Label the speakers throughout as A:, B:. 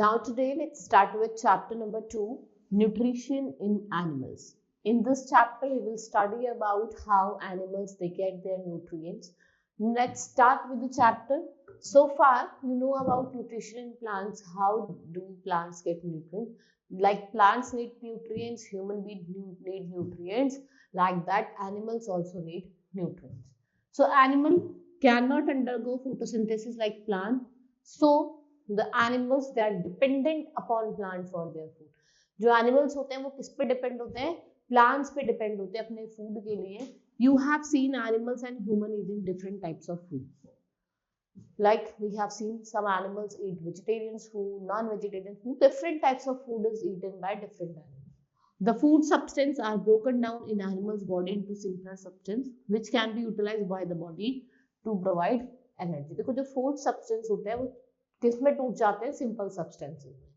A: Now today let's start with chapter number 2, nutrition in animals. In this chapter we will study about how animals they get their nutrients. Let's start with the chapter. So far you know about nutrition in plants. How do plants get nutrients? Like plants need nutrients, human beings need nutrients. Like that animals also need nutrients. So animal cannot undergo photosynthesis like plant. So the animals they are dependent upon plant for their food. जो animals होते हैं वो किस पे depend होते हैं? Plants पे depend होते हैं अपने food के लिए. You have seen animals and human eating different types of food. Like we have seen some animals eat vegetarian food, non-vegetarian food. Different types of food is eaten by different animals. The food substance are broken down in animals' body into simpler substance, which can be utilized by the body to provide energy. देखो जो food substance होते हैं वो किसमें टूट जाते हैं? Simple substances में,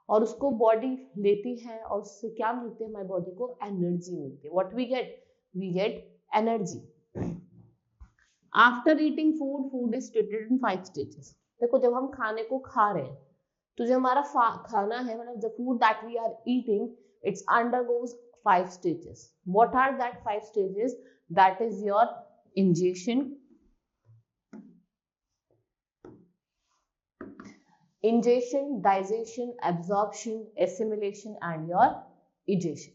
A: और उसको बॉडी लेती है और उससे क्या मिलती है? हमारी बॉडी को एनर्जी मिलती है. What we get energy. After eating food is splitted in 5 stages. देखो जब हम खाने को खा रहे हैं तो जो हमारा खाना है, मतलब the food that we are eating, it's undergoes 5 stages. What are that 5 stages? That is your ingestion, digestion, absorption, assimilation, and your egestion.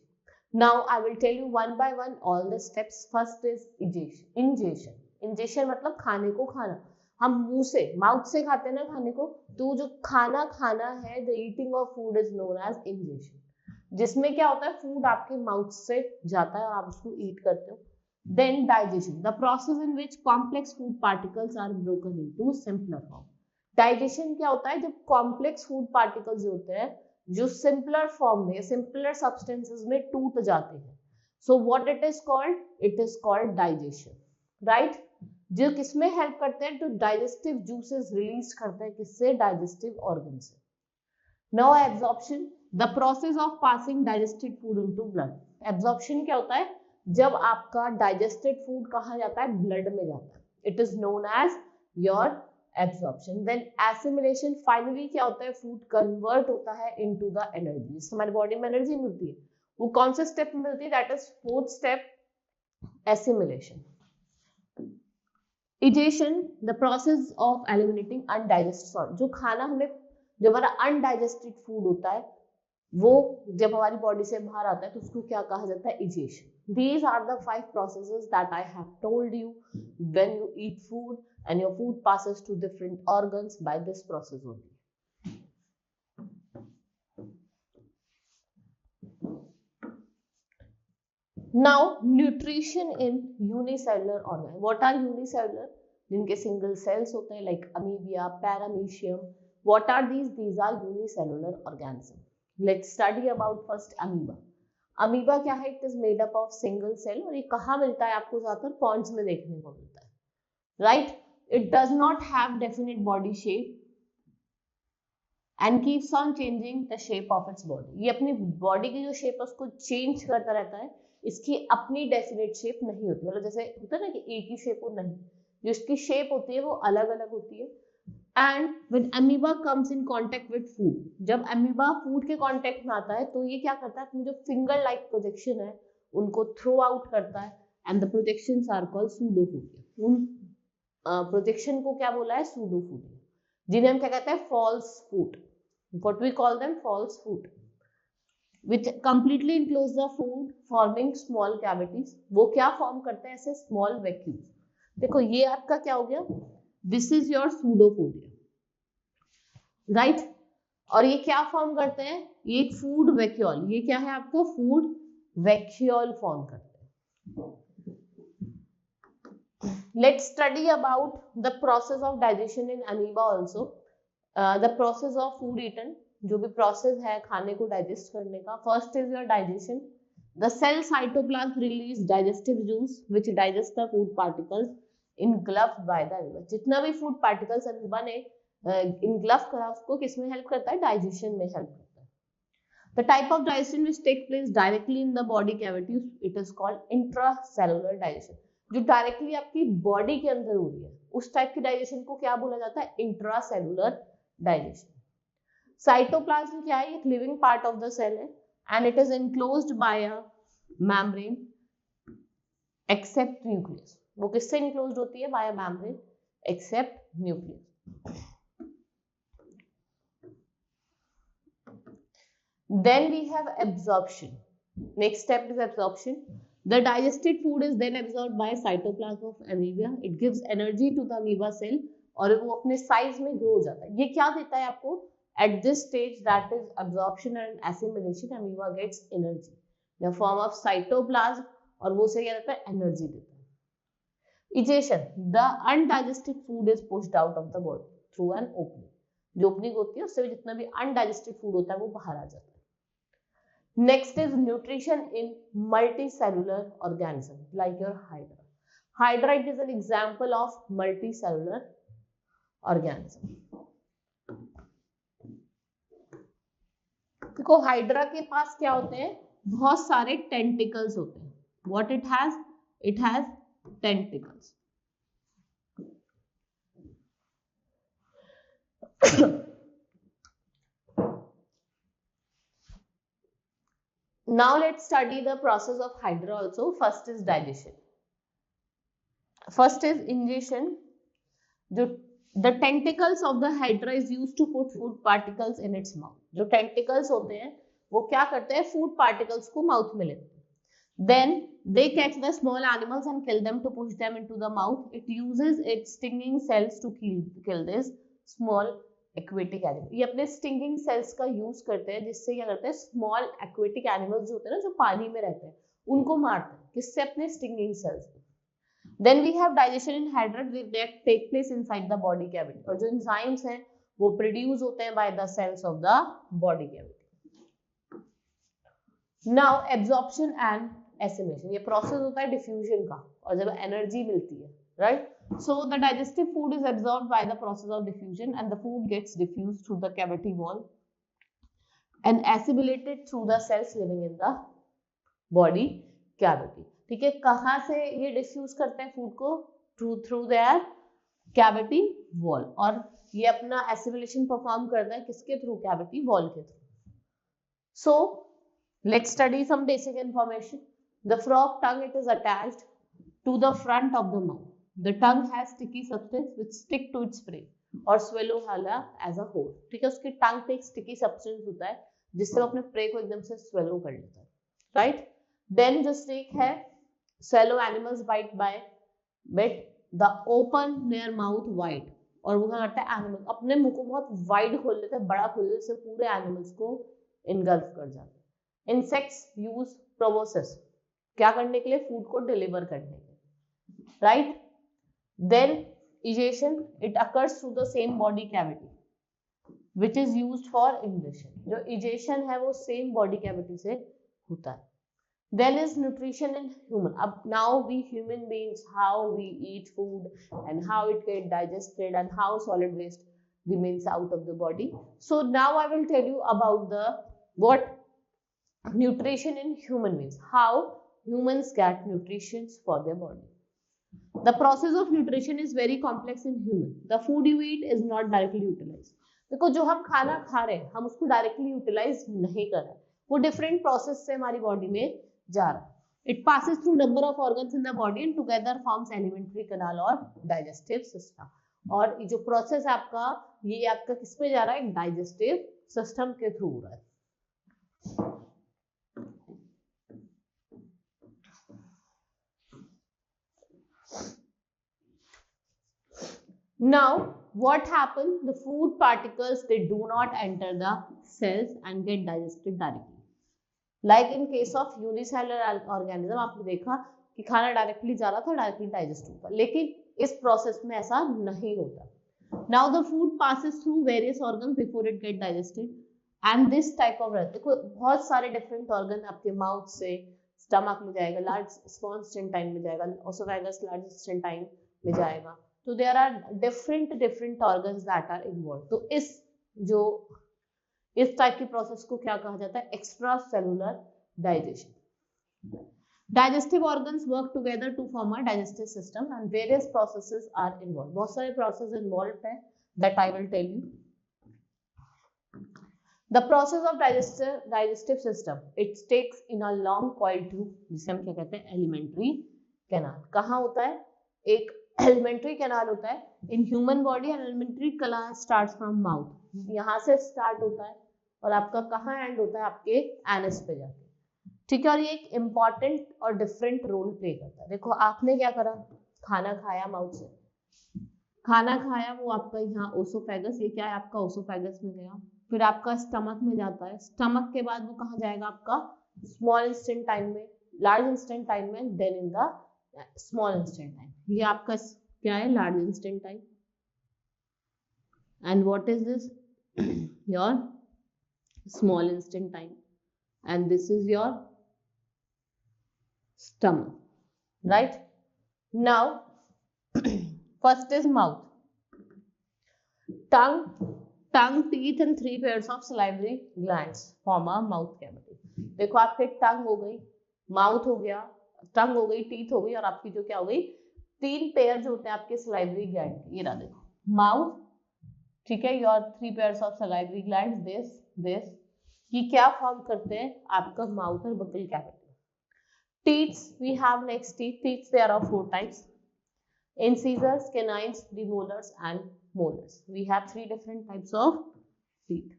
A: Now I will tell you one by one all the steps. First is ingestion. Ingestion मतलब खाने को खाना. हम मुंह से, mouth से खाते हैं ना खाने को, तो जो खाना है, the eating of food is known as ingestion. जिसमें क्या होता है? फूड आपके माउथ से जाता है और आप उसको ईट करते हो. Then digestion, the process in which complex food particles are broken into simpler form. Digestion क्या होता है? जब कॉम्प्लेक्स फूड पार्टिकल्स जो होते हैं जो सिंपलर फॉर्म में, सिंपलर सब्सटेंसेस में टूट जाते हैं. So what it is called? It is called digestion, right. जो किसमें हेल्प करते हैं? तो डाइजेस्टिव जूसेस रिलीज करते हैं. किससे? डाइजेस्टिव ऑर्गन से. Now absorption, the process of passing digested food into blood. Absorption क्या होता है? जब आपका डाइजेस्टेड फूड कहाँ जाता है? ब्लड में जाता है. It is known as your absorption. Then assimilation, finally क्या होता है? फूड कन्वर्ट होता है into the energy. जिससे हमारी बॉडी में एनर्जी मिलती है. वो कौन से स्टेप में मिलती है? That is 4th step, assimilation. Egestion, the process of eliminating undigested salt. जो खाना हमें, जो हमारा अनडाइजेस्टेड फूड होता है वो जब हमारी बॉडी से बाहर आता है तो उसको क्या कहा जाता है? Egestion. These are the 5 processes that I have told you. When you eat food and your food passes to different organs by this process only. Now nutrition in unicellular organ. What are unicellular? जिनके single sales होते हैं, like amoeba, paramecium. What are these? These are unicellular organisms. Let's study about first amoeba. Amoeba क्या है? It is made up of single cell. और ये कहाँ मिलता है? आपको ज्यादातर पॉन्ड्स में देखने को मिलता है, right. It does not have definite body shape and keeps on changing the shape of its body. ये अपनी बॉडी की जो शेप है उसको चेंज करता रहता है. इसकी अपनी डेफिनेट शेप नहीं होती. मतलब जैसे होता है ना कि एक ही शेप हो, नहीं, जो इसकी शेप होती है वो अलग अलग होती है. And when amoeba comes in contact with food, जब amoeba food के contact में आता है तो ये क्या करता है? अपनी जो finger like projection है उनको throw out करता है. And the projections are called pseudophodia. उन projection को क्या बोला है? pseudophodia. जिन्हें हम क्या कहते हैं? false food. What we call them? false food. Which completely enclose the food, forming small cavities. वो क्या form करते हैं? ऐसे small vacuums. देखो ये आपका क्या हो गया? This is your pseudophodia, right? और ये क्या फॉर्म करते हैं? ये फूड वैक्यूल. ये क्या है आपका? फूड वैक्यूल फॉर्म करते हैं. Let's study about the process of digestion in amoeba also. The process of food eaten, जो भी प्रोसेस है खाने को डाइजेस्ट करने का. First is your digestion. The cell cytoplasm release digestive juice which digest the food particles engulfed by the amoeba. जितना भी food particles amoeba ने engulf करा उसको किसमें हेल्प करता है? डाइजेशन में हेल्प करता है. The type of digestion which take place directly in the body cavity, it is called intracellular digestion. जो डायरेक्टली आपकी बॉडी के अंदर हो रही है उस टाइप की डाइजेशन को क्या बोला जाता है? Intracellular digestion. साइटोप्लाज्म क्या है? एक living part of the cell है and it is enclosed by a membrane except nucleus. वो किससे enclosed होती है? By a membrane except nucleus. Then we have absorption. Next step is absorption. The digested food is then absorbed by cytoplasm of amoeba. It gives energy to the amoeba cell और वो अपने size में grow हो जाता है. ये क्या देता है आपको? At this stage, that is absorption and assimilation, amoeba gets energy in the form of cytoplasm और वो उसे क्या देता है? एनर्जी देता है. Egestion. The undigested food is pushed out of the body through an opening. जो ओपनिंग होती है उससे जितना भी अनडाइजेस्टेड फूड होता है वो बाहर आ जाता है. Next is nutrition in multicellular organism like your hydra. Hydra is an example of multicellular organism. देखो हाइड्रा के पास क्या होते हैं? बहुत सारे टेंटिकल्स होते हैं. What it has? It has tentacles. Now let's study the process of hydra also. First is digestion. First is ingestion. The tentacles of the hydra is used to put food particles in its mouth. जो tentacles होते हैं वो क्या करते हैं? Food particles को mouth में लेते हैं. Then they catch the small animals and kill them to push them into the mouth. It uses its stinging cells to kill this small aquatic animal. ये अपने stinging cells का use करते हैं जिससे क्या करते हैं? Small aquatic animals जो होते हैं ना जो पानी में रहते हैं उनको मारते हैं. किससे? अपने stinging cells. Then we have digestion in hydra. They take place inside the body cavity. और जो enzymes हैं वो produce होते हैं by the cells of the body cavity. Now absorption and assimilation. ये process होता है diffusion का और जब energy मिलती है, right? So the digestive food is absorbed by the process of diffusion and the food gets diffused through the cavity wall and assimilated through the cells living in the body cavity. ठीक है, कहाँ से ये diffuse करते हैं food को? Through their cavity wall. और ये अपना एसिमिलेशन परफॉर्म करता है किसके थ्रू? कैविटी वॉल के through. So let's study some basic information. The frog tongue it is attached to the front of the mouth. The tongue has sticky substance which stick to its prey और swallow हाला as a whole. ठीक है, उसके टंग पे एक sticky substance होता है जिससे वो अपने प्रे को एकदम से स्वेलो कर लेता है, राइट? देन जो स्नेक है, swallow animals bite by bit the open their mouth wide. और वो क्या करता है? एनिमल अपने मुंह को बहुत वाइड खोल लेते हैं, बड़ा खोल लेते हैं, पूरे एनिमल्स को इनगल्फ कर जाते हैं. इंसेक्ट्स यूज प्रोबोसिस क्या करने के लिए? फूड को डिलीवर करने के लिए, right? Then egestion it occurs through the same body cavity which is used for ingestion. जो इजेशन है वो सेम बॉडी कैविटी से होता है. Then is nutrition in human. Now we human beings, how we eat food and how it get digested and how solid waste remains out of the body. So now I will tell you about the what nutrition in human means. How humans get nutrition for their body. The process of nutrition is very complex in human. The food you eat is not directly utilized. देखो जो हम खाना खा रहे हैं हम उसको directly utilise नहीं कर रहे, वो डिफरेंट प्रोसेस से हमारी बॉडी में जा रहा है. It passes through number of organs in the body and together forms alimentary canal और digestive system. और ये जो प्रोसेस है आपका, ये आपका किस पे जा रहा है? डाइजेस्टिव सिस्टम के थ्रू हो रहा है. Now what happens? The food particles, they do not enter the cells and get digested directly. Like in case of unicellular organism आपने देखा कि खाना डायरेक्टली जा रहा था, डायरेक्टली डाइजेस्ट होता, लेकिन इस प्रोसेस में ऐसा नहीं होता. Now the food passes through various organ before it get digested and this type of देखो बहुत सारे डिफरेंट ऑर्गन आपके माउथ से स्टमक में जाएगा, लार्ज स्मॉल इंटेस्टाइन में जाएगा, ओसोफेगस लार्ज इंटेस्टाइन में जाएगा. तो there are different organs that are involve. तो इस टाइप की प्रोसेस को क्या कहा जाता है? Extra cellular digestion. Digestive organs work together to form a digestive system and various processes are involve. बहुत सारे प्रोसेस इन्वॉल्व है that I will tell you. The process of digestive system, it takes in a long coil tube, जिसे हम क्या कहते हैं, alimentary canal. कहाँ होता है, एक एलिमेंट्री कैनाल होता है in human body. Alimentary canal starts from mouth, यहाँ से स्टार्ट होता है और आपका कहाँ एंड होता है, आपके एनस पे जाके. ठीक है, और ये एक इम्पॉर्टेंट और डिफरेंट रोल प्ले करता है. देखो आपने क्या करा, खाना खाया माउथ से, खाना खाया, वो आपका यहाँ ओसोफेगस, ये क्या है आपका ओसोफेगस में गया, फिर आपका स्टमक में जाता है, स्टमक के बाद वो कहाँ जाएगा आपका स्मॉल इंटेस्टाइन में, लार्ज इंटेस्टाइन में, then in the small intestine. ये आपका क्या है, large intestine. And what is this, your small intestine, and this is your stomach, right? Now first is mouth. Tongue, teeth and 3 pairs of salivary glands form a mouth cavity. देखो आपके टंग हो गई, mouth हो गया, टंग हो गई, teeth हो गई, और आपकी जो क्या हो गई, 3 पेयर जो होते हैं आपके सलाइवरी ग्लैंड. ये रहा देखो माउथ, ठीक है, your 3 pairs of salivary glands, this ये क्या फॉर्म करते हैं, आपका माउथ और buccal cavity. Teeth, we have next teeth. Teeth, there are 4 types: incisors, canines, premolars, and molars. We have 3 different types of teeth.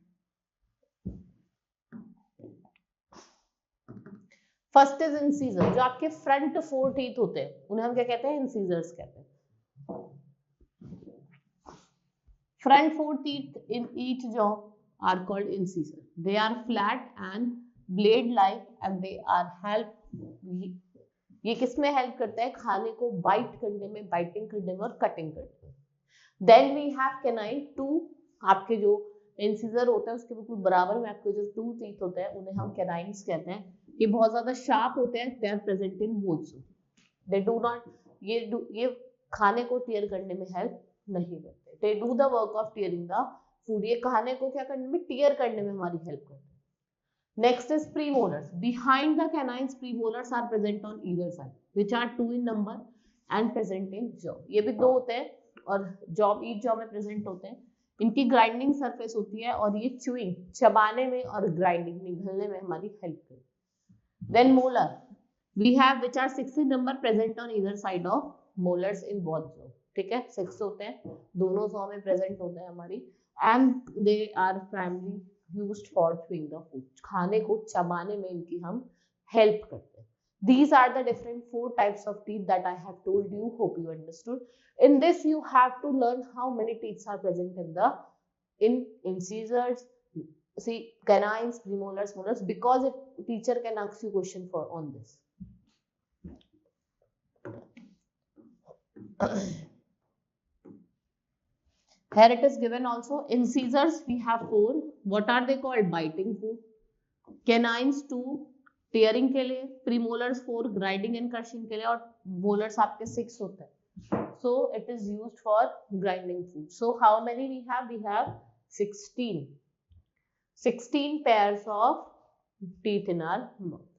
A: First is incisor. जो आपके front 4 teeth होते हैं, उन्हें हम क्या कहते हैं, incisors कहते हैं. Front 4 teeth in each jaw are called incisor. They are flat and blade-like, and they are help. ये किसमें हेल्प करता है, खाने को बाइट करने में, बाइटिंग करने में और कटिंग करने में. Then we have canine. 2 आपके जो इंसिजर होता है उसके बिल्कुल बराबर में आपके जो 2 टीथ होते हैं उन्हें हम कैनाइन्स कहते हैं. ये बहुत ज्यादा शार्प होते हैं. They are present in both. They do not, ये खाने को टीयर करने में हेल्प नहीं करते. They do the work of tearing the food. ये खाने को क्या करने में, टीयर करने में हमारी हेल्प करते हैं. Next is premolars. Behind the canines, premolars are present on either side, which are 2 in number and present in jaw. ये भी 2 होते हैं और jaw, each jaw में present होते हैं. इनकी ग्राइंडिंग सरफेस होती है और ये chewing, चबाने में और ग्राइंडिंग, निगलने में हमारी हेल्प करती है. Then molar. We have which are 6 in number, present on either side of molars in both jaw. ठीक है, 6 होते हैं, दोनों jaw में present होते हैं हमारी. And they are primarily used for chewing the food. खाने को चबाने में इनकी हम हेल्प करते हैं. These are the different 4 types of teeth that I have told you. Hope you understood. In this you have to learn how many teeth are present in incisors, see, canines, premolars, molars, because teacher can ask you question on this. Here it is given also. Incisors we have 4. What are they called? Biting food. Canines 2, tearing के लिए. Premolars 4, grinding and crushing के लिए. और molars आपके 6 होते हैं. So it is used for grinding food. So how many we have? We have 16. 16 pairs of teeth in our mouth.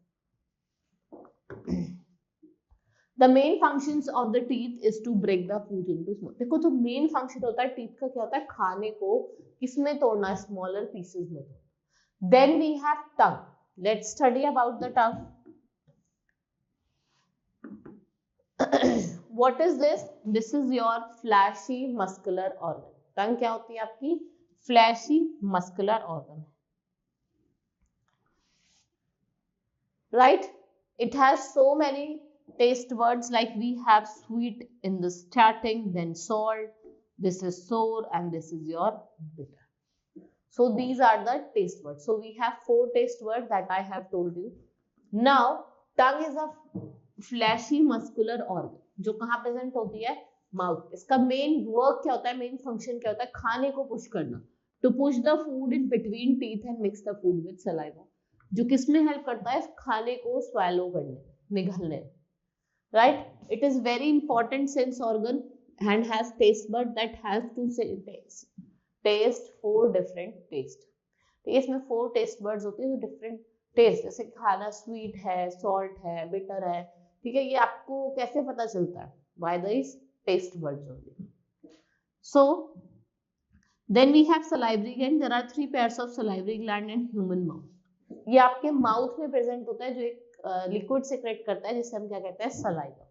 A: The main functions of the teeth is to break the food into small. देखो तो main function होता है teeth का, क्या होता है, खाने को किसमें तोड़ना, स्मॉलर पीसेस में तोड़ना. Then we have tongue. Let's study about the tongue. What is this? This is your fleshy muscular organ. tongue क्या होती है आपकी, fleshy muscular organ. Right? It has so many taste words, like we have sweet in the starting, then salt, this is sour, and this is your bitter. So these are the taste words. So we have 4 taste words that I have told you. Now tongue is a fleshy muscular organ जो कहाँ present होती है, mouth. इसका main work क्या होता है, main function क्या होता है, खाने को पुश करना. To push the food in between teeth and mix the food with saliva. जो किसमें हेल्प करता है, खाने को स्वेलो करने, निगलने. Right? It is very important sense organ and has taste bud that helps to say taste 4 different taste. इसमें 4 taste buds होते हैं, different taste. जैसे खाना sweet है, salt है, bitter है. ठीक है, ये आपको कैसे पता चलता है? By these taste buds only. So then we have salivary gland, there are 3 pairs of salivary gland in human mouth. ये आपके माउथ में प्रेजेंट होता है, जो एक लिक्विड सेक्रेट करता है जिसे हम क्या कहते हैं, saliva,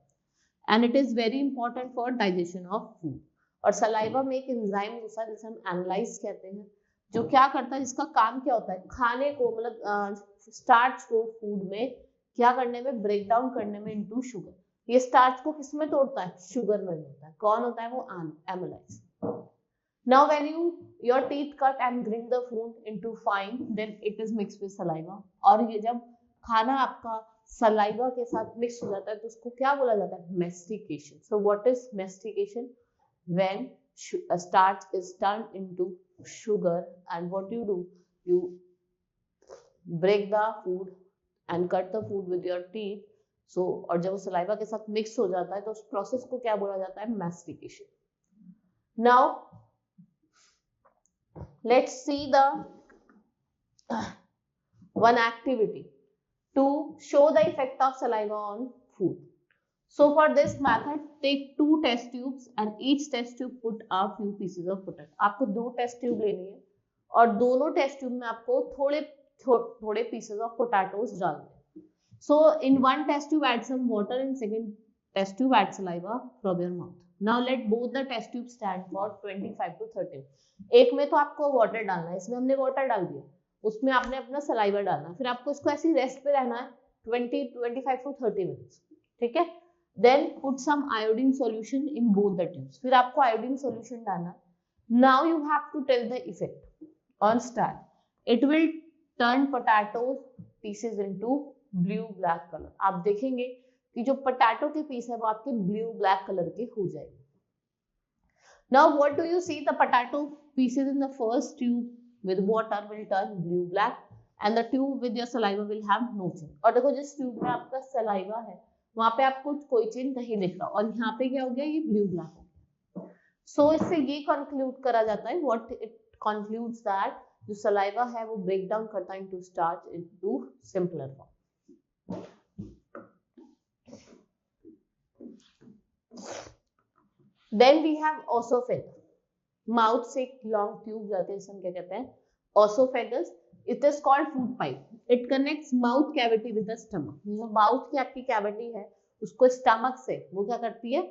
A: and it is very important for digestion of food. और सलाइवा में एक एंजाइम होता है जिसे हम एनालाइज कहते हैं, जो क्या करता है, जिसका काम क्या होता है, खाने को मतलब स्टार्च को फूड में क्या करने में, ब्रेक डाउन करने में इनटू शुगर। ये स्टार्च को किस में तोड़ता है, शुगर में होता है। कौन होता है वो, amylase. Now when your teeth cut and grind the food into fine, then it is mixed with saliva। और ये जब खाना आपका सलाइवा के साथ मिक्स हो जाता है तो उसको क्या बोला जाता है, mastication। So what is mastication? When a starch is turned into sugar, and what you do, you break the food and cut the food with your teeth। So और जब वो सलाइवा के साथ मिक्स हो जाता है तो उस प्रोसेस को क्या बोला जाता है, mastication। Now let's see the one activity to show the effect of saliva on food। So for this method, take 2 test tubes and each test tube put a few pieces of potato। आपको 2 test tube लेनी है और दोनों test tube में आपको थोड़े pieces of potatoes डालने हैं। So in one test tube add some water, in second test tube add saliva from your mouth। Now let both the test tubes stand for 25 to 30। एक में तो आपको water डालना है, इसमें हमने वाटर डाल दिया, उसमें आपने अपना सलाइवा डालना, फिर आपको इसको ऐसी रेस्ट पे रहना है 25 to 30 मिनट्स, ठीक है। Then put some iodine solution in both the tubes, फिर आपको आयोडीन सॉल्यूशन डालना। Now you have to tell the effect on starch. It will turn potato pieces into blue black colour. आप देखेंगे कि जो potato के पीस है वो आपके ब्लू ब्लैक कलर के हो जाएंगे। Now what do you see? The potato pieces in the first tube with water will turn blue black and the tube with your saliva will have no change। और देखो जिस tube में आपका saliva है वहां पे आपको कोई चेंज नहीं दिख रहा, और यहाँ पे क्या हो गया, ये ब्लू ब्लैक हो गया। सो इससे ये कंक्लूड करा जाता है, व्हाट इट कंक्लूड्स दैट जो सलाइवा है वो ब्रेक डाउन करता है into starch into simpler form. Then we have esophagus। Mouth से एक लॉन्ग ट्यूब जाते हैं, हम क्या कहते हैं, esophagus। It is called food pipe। It connects mouth cavity with the stomach। जो माउथ की आपकी कैविटी है उसको स्टमक से वो क्या करती है,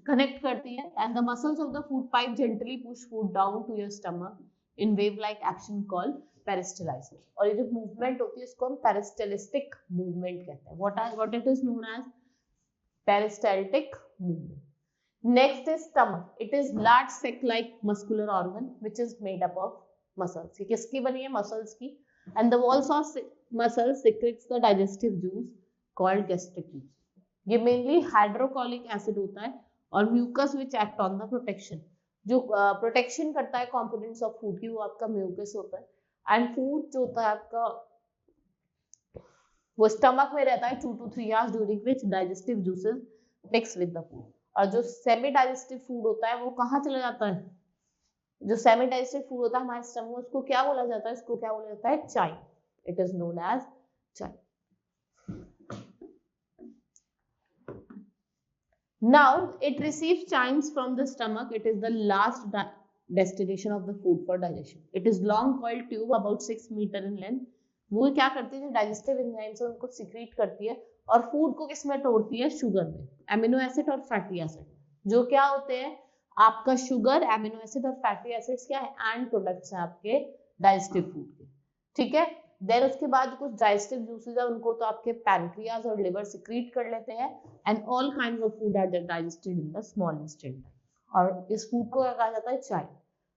A: कनेक्ट करती है। And the muscles of the food pipe gently push food down to your stomach in wave-like action called peristalsis। और ये जो मूवमेंट होती है इसको हम पेरिस्टलिस्टिक मूवमेंट कहते हैं। What it is known as peristaltic movement। Next is stomach। It is large sac-like muscular organ which is made up of muscles। ये किसकी बनी है, muscles की। And the walls of muscles secretes the digestive juice called gastric juice। ये mainly hydrochloric acid होता है और mucus which act on the protection। जो protection करता है components of food की वो आपका mucus होता है। And food जो होता है आपका वो स्टमक में रहता है 2 to 3 hours during which digestive juices mix with the food। और जो सेमी डाइजेस्टिव फूड होता है वो कहाँ चला जाता है, जो सेमी डाइजेस्टिव फूड होता है हमारे स्टमक में उसको क्या बोला जाता है, इसको क्या बोला जाता है, chyme. It is known as chyme. Now it receives chymes from the stomach. It is the last destination of the food for digestion। It is long coiled tube about 6 meter in length। वो क्या करती है, digestive enzymes उनको secret करती है और food को किसमें तोड़ती है, शुगर में। एमिनो एसिड और फैटी एसिड जो क्या होते हैं आपका, शुगर, एमिनो एसिड और फैटी एसिड्स क्या है, एंड प्रोडक्ट्स हैं आपके डाइजेस्टिव फूड के, ठीक है। देन उसके बाद कुछ डाइजेस्टिव जूसेस है उनको तो आपके पैनक्रियाज और लिवर सीक्रेट कर लेते हैं। And all kinds of food are digested in the small intestine. और इस फूड को क्या कहा जाता है, chyme.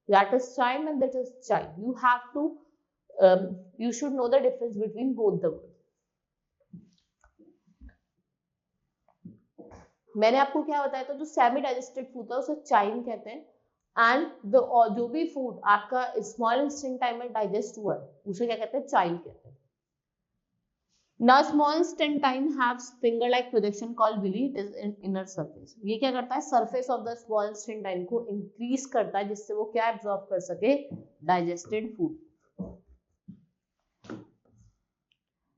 A: That is chyme and that is chyme. You have to you should know the difference between both the words। मैंने आपको क्या बताया था, जो सेमी डाइजेस्टेड फूड है उसे चाइम कहते हैं, एंड जो भी फूड आपका स्मॉल इंटेस्टाइन में डाइजेस्ट हुआ है उसे क्या कहते हैं, चाइम कहते हैं। Now small intestine have finger-like projection called villi। It is in inner surface। ये क्या करता है, surface of the small intestine को increase करता है जिससे वो क्या absorb कर सके, digested food।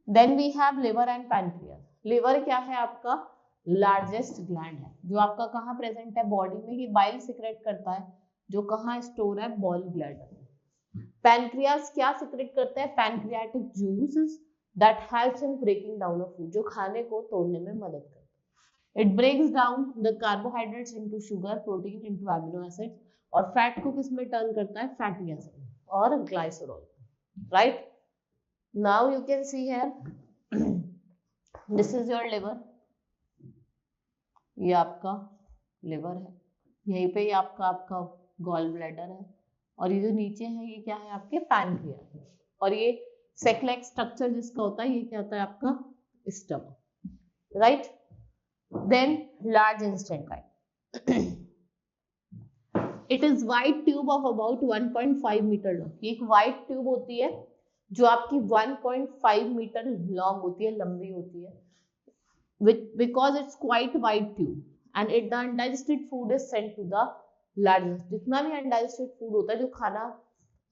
A: Then we have liver and pancreas। liver क्या है आपका, लार्जेस्ट ग्लैंड है जो आपका कहाँ प्रेजेंट है, बॉडी में। ये बाइल सिक्रेट करता है जो कहाँ स्टोर है, बॉल ब्लैडर। पैनक्रियाज क्या सिक्रेट करता है, pancreatic juices that helps in breaking down of food, जो खाने को तोड़ने में मदद करता है। It breaks down the carbohydrates into sugar, protein into amino acids, और फैट को किस में टर्न करता है, फैटी एसिड और glycerol, right. Now you can see here this is your liver, ये आपका लिवर है, यहीं पे ही आपका गॉल ब्लैडर है, और ये जो नीचे है ये क्या है, आपके पैनक्रियाज, और ये सेक लाइक स्ट्रक्चर जिसका होता है ये क्या होता है, आपका stomach, right. Then large intestine, it is wide tube of about 1.5 metre long, एक वाइड ट्यूब होती है जो आपकी 1.5 मीटर लॉन्ग होती है, लंबी होती है, because it's quite wide tube and it the undigested food is sent to the large, जितना भी undigested food होता है जो खाना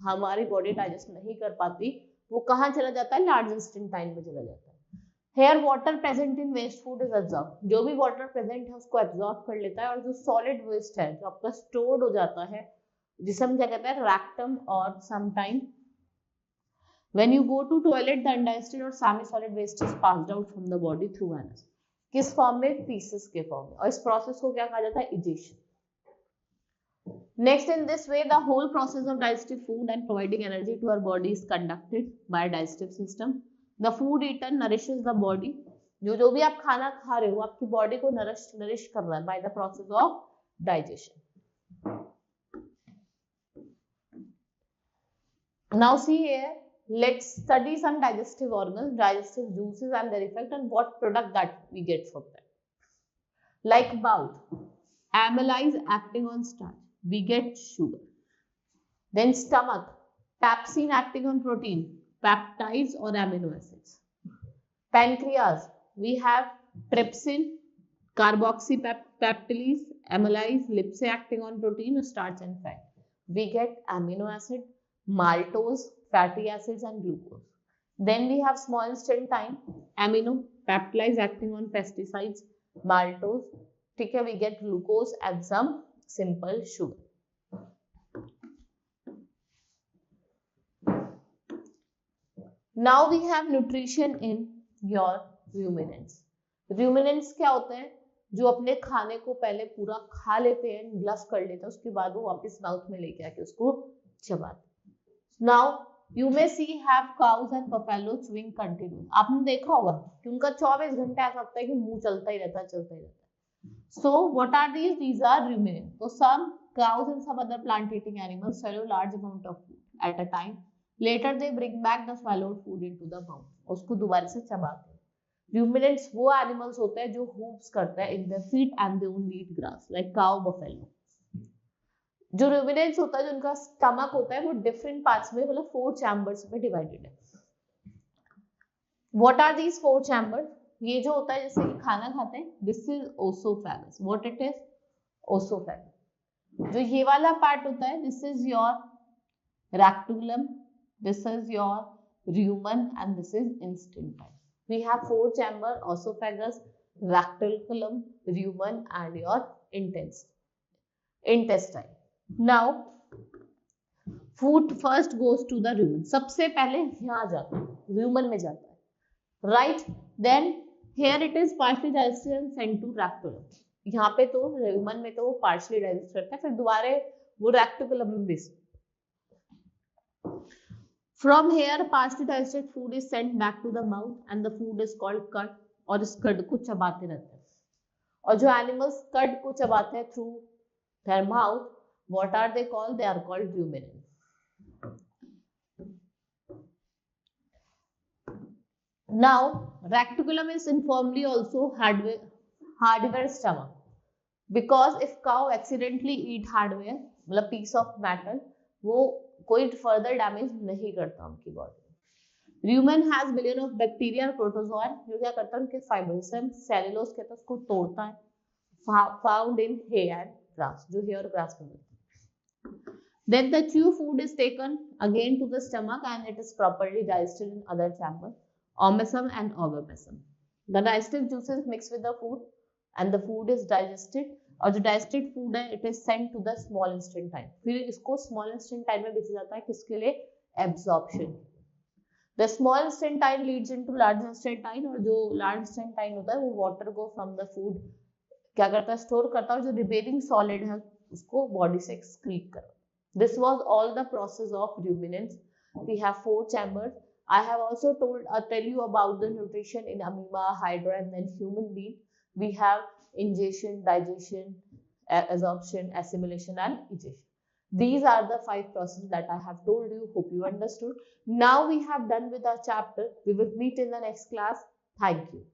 A: हमारी बॉडी डाइजेस्ट नहीं कर पाती वो कहाँ चला जाता है, लार्ज इंटेस्टाइन में चला जाता है। Here water present in waste food is absorb, जो भी वाटर प्रेजेंट है उसको एब्जॉर्ब कर लेता है, और जो सॉलिड वेस्ट है जो आपका स्टोर्ड हो जाता है जिसे हम क्या कहते हैं, रैक्टम, और sometime when you go to toilet the undigested or semi solid waste is passed out from the body through anus, किस फॉर्म में, फीसिस के फॉर्म में, और इस प्रोसेस को क्या कहा जाता है, egestion. Next, in this way the whole process of digestive food and providing energy to our body is conducted by digestive system. The food eaten nourishes the body, जो भी आप खाना खा रहे हो आपकी बॉडी को नरिश कर रहा है by the process of digestion. Now see here, let's study some digestive organs, digestive juices and their effect and what product that we get from them. Like mouth, amylase acting on starch, we get sugar. Then stomach, pepsin acting on protein, peptides or amino acids. Pancreas, we have trypsin, carboxypeptidase, amylase, lipase acting on protein, starch and fat. We get amino acid, maltose, fatty acids and glucose. Then we have small intestine, amino, peptides acting on pesticides, maltose, ठीक है, we get glucose and some simple sugar. Now we have nutrition in your ruminants. Ruminants क्या होते हैं, जो अपने खाने को पहले पूरा खा लेते हैं, ग्लस कर लेते हैं, उसके बाद वो वापस माउथ में लेके आके उसको चबाते हैं। Now you may see have cows and buffalo chewing continuously. आपने देखा होगा कि उनका 24 घंटे ऐसा लगता है कि मुंह चलता ही रहता है। So what are these? These are ruminants. So some cows and some other plant-eating animals swallow large amount of food at a time. Later they bring back the swallowed food into the mouth. उसको दोबारा से चबाते हैं। Ruminants वो animals होते हैं जो hoops करते हैं in their feet and they only eat grass like cow, buffalo. जो ruminants होता है, जो उनका स्टमक होता है वो डिफरेंट पार्ट्स में, मतलब 4 चैम्बर्स में डिवाइडेड है। What are these 4 chambers? ये जो होता है जैसे कि खाना खाते हैं, this is oesophagus. What it is? Oesophagus. जो ये वाला पार्ट होता है, this is your reticulum, this is your rumen and this is intestine. We have 4 chamber: oesophagus, reticulum, rumen and your intestine. Now food first goes to the rumen. सबसे पहले यहाँ जाता है, rumen में जाता है, right? Then here it is partially digested and sent to rectum. यहाँ पे तो rumen में तो वो partially digest करता है, फिर दोबारा वो rectum में भेजता है। From here partially digested food is sent back to the mouth and the food is called cud, और इस cud को चबाते रहते हैं। और जो animals cud को चबाते हैं through their mouth, what are they called? They are called ruminants. Now, reticulum is informally also hardware stomach, because if cow accidentally eat hardware, मतलब piece of metal, वो कोई further damage नहीं करता उनकी body। Rumen has billion of bacteria और protozoa, जो क्या करता है उनके fibers से cellulose कहता है उसको तोड़ता है, found in hay and grass, जो hay और grass में मिलता है। Then the chew food is taken again to the stomach and it is properly digested in other chambers, omasum and oviposum. The digestive juices mix with the food and the food is digested और जो digested food है it is sent to the small intestine, फिर इसको small इंस्टेंटाइन में भेजा जाता है, किसके लिए? Absorption. The small intestine leads into large intestine, और जो लार्ज इंस्टेंटाइन होता है वो वाटर को फ्रॉम द फूड क्या करता है? स्टोर करता है, और जो रिमेनिंग सॉलिड है उसको बॉडी से एक्सक्रीट करता है। This was all the process of ruminants. We have 4 chambers. I have also tell you about the nutrition in amoeba, hydra, and then human being. We have ingestion, digestion, absorption, assimilation, and egestion. These are the 5 processes that I have told you. Hope you understood. Now we have done with our chapter. We will meet in the next class. Thank you.